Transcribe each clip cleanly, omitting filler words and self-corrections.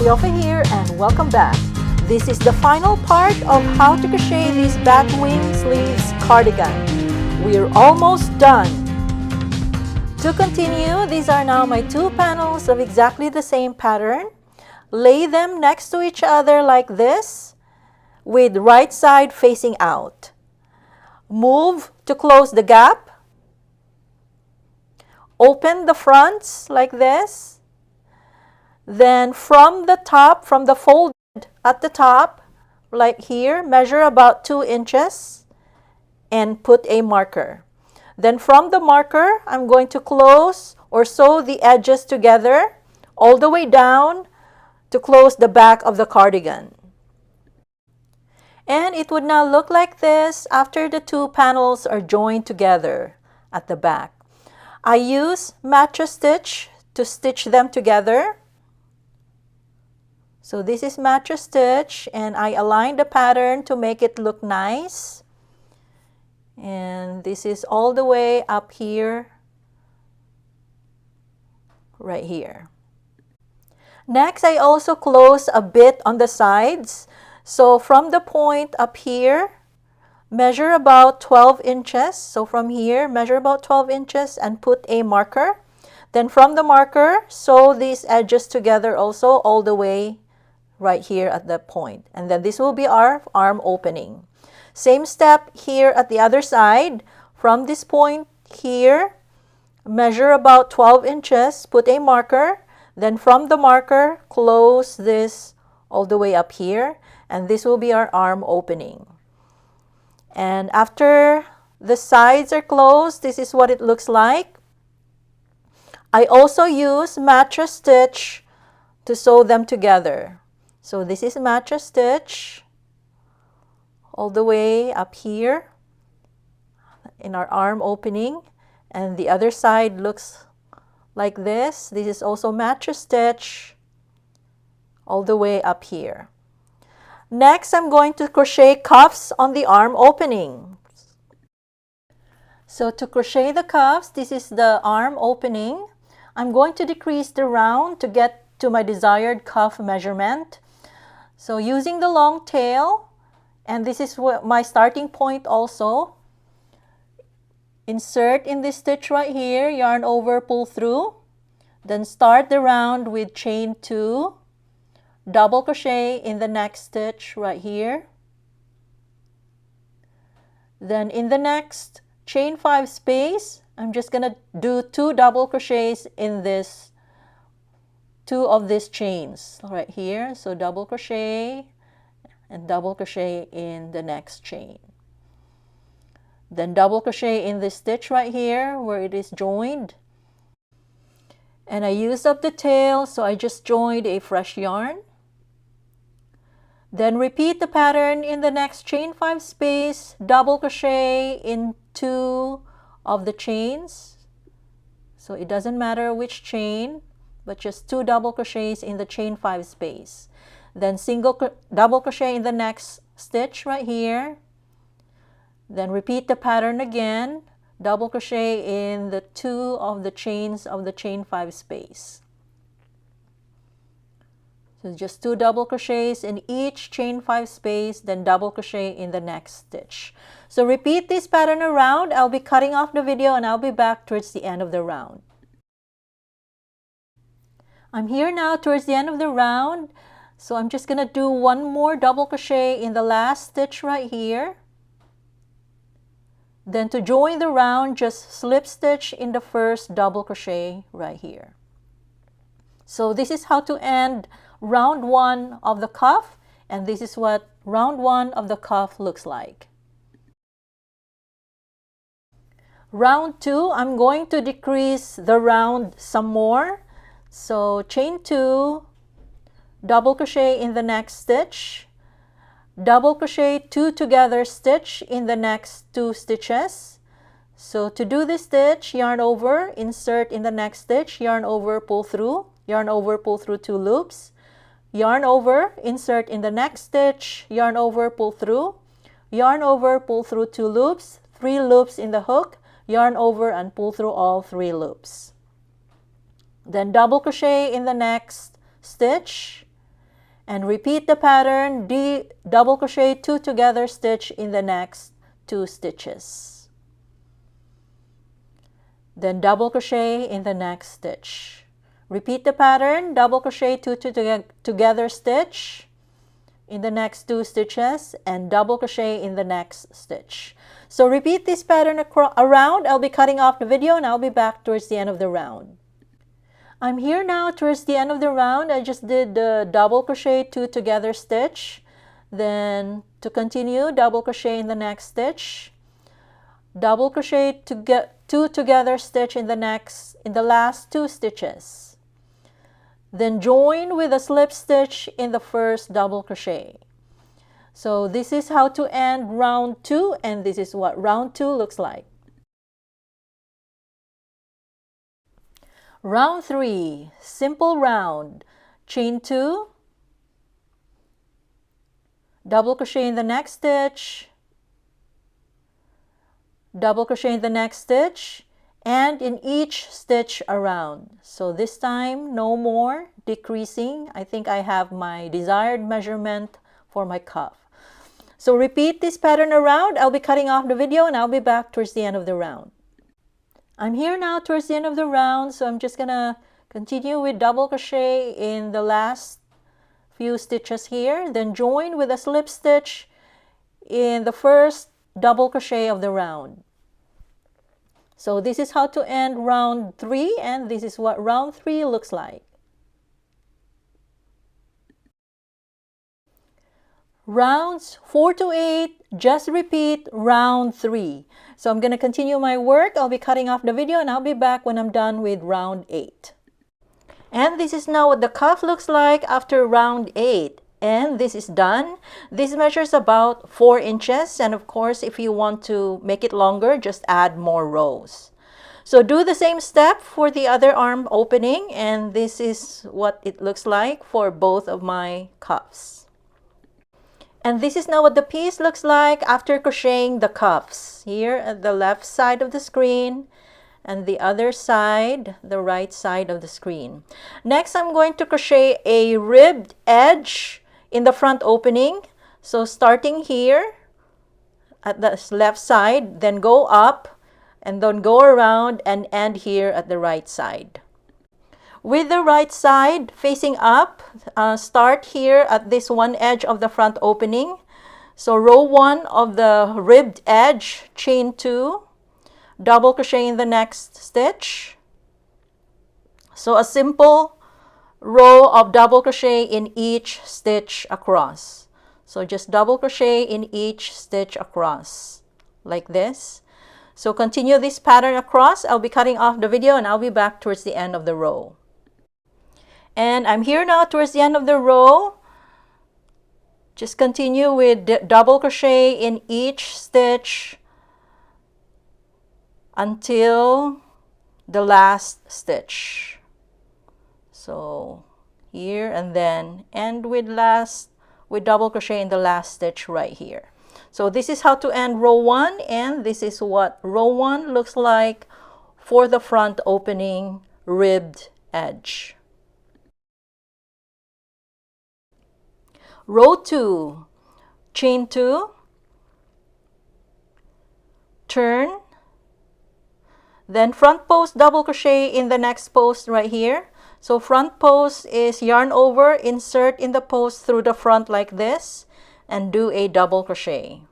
over here and welcome back. This is the final part of how to crochet this Bat-wing Sleeves Cardigan. We're almost done. To continue, these are now my two panels of exactly the same pattern. Lay them next to each other like this, with right side facing out. Move to close the gap. Open the fronts like this. Then from the top, from the fold at the top, like here, measure about 2 inches and put a marker. Then from the marker, I'm going to close or sew the edges together all the way down to close the back of the cardigan. And it would now look like this after the two panels are joined together at the back. I use mattress stitch to stitch them together. So this is mattress stitch, and I align the pattern to make it look nice. And this is all the way up here, right here. Next, I also close a bit on the sides. So from the point up here, measure about 12 inches. So from here, measure about 12 inches and put a marker. Then from the marker, sew these edges together also all the way right here at the point. And then this will be our arm opening. Same step here at the other side. From this point here, measure about 12 inches, put a marker. Then from the marker, close this all the way up here. And this will be our arm opening. And after the sides are closed, this is what it looks like. I also use mattress stitch to sew them together. So this is mattress stitch all the way up here in our arm opening, and the other side looks like this. This is also mattress stitch all the way up here. Next, I'm going to crochet cuffs on the arm opening. So to crochet the cuffs, this is the arm opening. I'm going to decrease the round to get to my desired cuff measurement. So using the long tail, and this is my starting point also, insert in this stitch right here, yarn over, pull through, then start the round with chain 2, double crochet in the next stitch right here. Then in the next chain 5 space, I'm just gonna do 2 double crochets in this 2 of these chains right here. So double crochet and double crochet in the next chain. Then double crochet in this stitch right here where it is joined. And I used up the tail, so I just joined a fresh yarn. Then repeat the pattern in the next chain 5 space, double crochet in 2 of the chains. So it doesn't matter which chain, but just 2 double crochets in the chain 5 space. Then double crochet in the next stitch right here. Then repeat the pattern again, double crochet in the 2 of the chains of the chain 5 space. So just 2 double crochets in each chain 5 space, then double crochet in the next stitch. So repeat this pattern around. I'll be cutting off the video and I'll be back towards the end of the round. I'm here now towards the end of the round. So I'm just gonna do 1 more double crochet in the last stitch right here. Then to join the round, just slip stitch in the first double crochet right here. So this is how to end round 1 of the cuff, and this is what round 1 of the cuff looks like. Round 2, I'm going to decrease the round some more. So chain 2, double crochet in the next stitch, double crochet 2 together stitch in the next 2 stitches. So to do this stitch, yarn over, insert in the next stitch, yarn over, pull through, yarn over, pull through 2 loops, yarn over, insert in the next stitch, yarn over, pull through, yarn over, pull through 2 loops, 3 loops in the hook, yarn over and pull through all 3 loops. Then double crochet in the next stitch, and repeat the pattern, double crochet 2 together stitch in the next 2 stitches. Then double crochet in the next stitch. Repeat the pattern, double crochet 2 together stitch in the next 2 stitches and double crochet in the next stitch. So repeat this pattern around. I'll be cutting off the video and I'll be back towards the end of the round. I'm here now towards the end of the round. I just did the double crochet 2 together stitch. Then to continue, double crochet in the next stitch. Double crochet 2 together stitch in the last 2 stitches. Then join with a slip stitch in the first double crochet. So this is how to end round 2, and this is what round 2 looks like. Round 3, simple round. Chain 2, double crochet in the next stitch, double crochet in the next stitch, and in each stitch around. So this time, no more decreasing. I think I have my desired measurement for my cuff. So repeat this pattern around. I'll be cutting off the video and I'll be back towards the end of the round. I'm here now towards the end of the round, so I'm just gonna continue with double crochet in the last few stitches here, then join with a slip stitch in the first double crochet of the round. So this is how to end round 3, and this is what round 3 looks like. Rounds 4 to 8, just repeat round 3. So I'm going to continue my work. I'll be cutting off the video and I'll be back when I'm done with round 8. And this is now what the cuff looks like after round 8. And this is done. This measures about 4 inches. And of course, if you want to make it longer, just add more rows. So do the same step for the other arm opening. And this is what it looks like for both of my cuffs. And this is now what the piece looks like after crocheting the cuffs. Here at the left side of the screen and the other side, the right side of the screen. Next, I'm going to crochet a ribbed edge in the front opening. So starting here at the left side, then go up and then go around and end here at the right side. With the right side facing up, start here at this one edge of the front opening. So row 1 of the ribbed edge, chain 2, double crochet in the next stitch. So a simple row of double crochet in each stitch across. So just double crochet in each stitch across, like this. So continue this pattern across. I'll be cutting off the video and I'll be back towards the end of the row. And I'm here now towards the end of the row. Just continue with double crochet in each stitch until the last stitch. So here and then end with double crochet in the last stitch right here. So this is how to end row 1, and this is what row 1 looks like for the front opening ribbed edge. Row 2, chain 2, turn, then front post double crochet in the next post right here. So front post is yarn over, insert in the post through the front like this, and do a double crochet.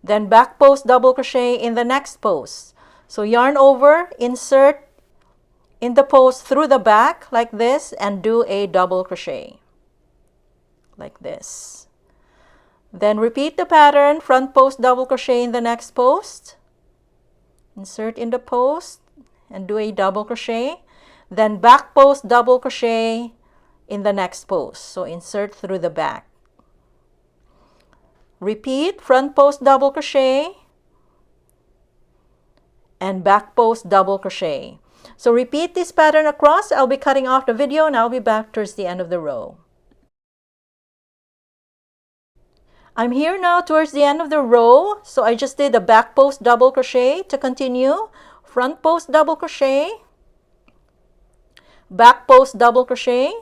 Then back post double crochet in the next post. So yarn over, insert in the post through the back like this, and do a double crochet. Like this. Then repeat the pattern, front post double crochet in the next post, insert in the post and do a double crochet, then back post double crochet in the next post, so insert through the back. Repeat, front post double crochet and back post double crochet. So repeat this pattern across. I'll be cutting off the video and I'll be back towards the end of the row. I'm here now towards the end of the row, so I just did a back post double crochet. To continue, front post double crochet, back post double crochet,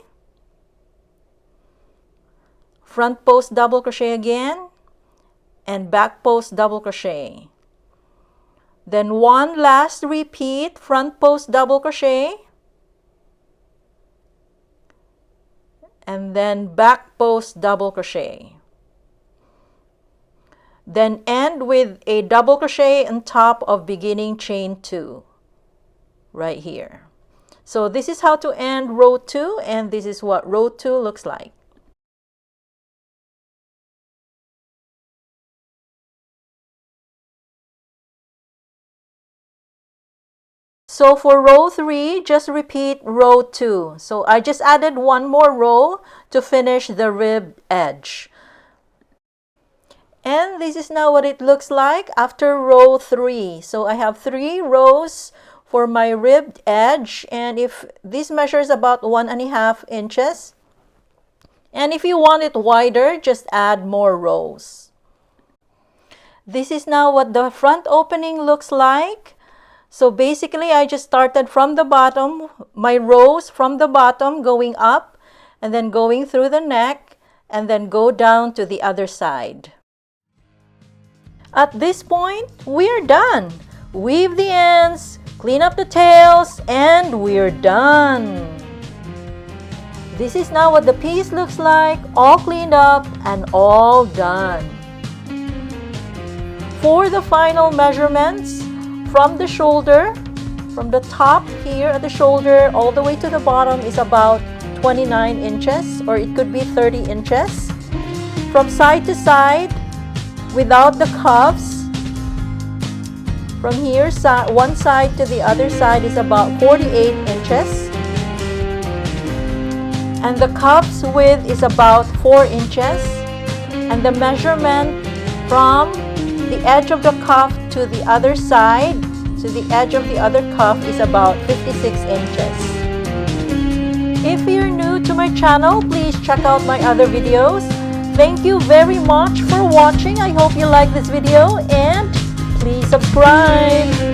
front post double crochet again, and back post double crochet. Then one last repeat, front post double crochet, and then back post double crochet. Then end with a double crochet on top of beginning chain 2 right here. So this is how to end row 2, and this is what row 2 looks like. So for row 3, just repeat row 2. So I just added one more row to finish the ribbed edge. And this is now what it looks like after row 3. So I have 3 rows for my ribbed edge, and if this measures about 1.5 inches, and if you want it wider, just add more rows. This is now what the front opening looks like. So basically, I just started from the bottom, my rows from the bottom going up, and then going through the neck, and then go down to the other side. At this point, we're done. Weave the ends, clean up the tails, and we're done. This is now what the piece looks like, all cleaned up and all done. For the final measurements, from the shoulder, from the top here at the shoulder all the way to the bottom is about 29 inches, or it could be 30 inches. From side to side, without the cuffs, from here, one side to the other side is about 48 inches. And the cuffs width is about 4 inches. And the measurement from the edge of the cuff to the other side, to the edge of the other cuff, is about 56 inches. If you're new to my channel, please check out my other videos. Thank you very much for watching. I hope you like this video, and please subscribe.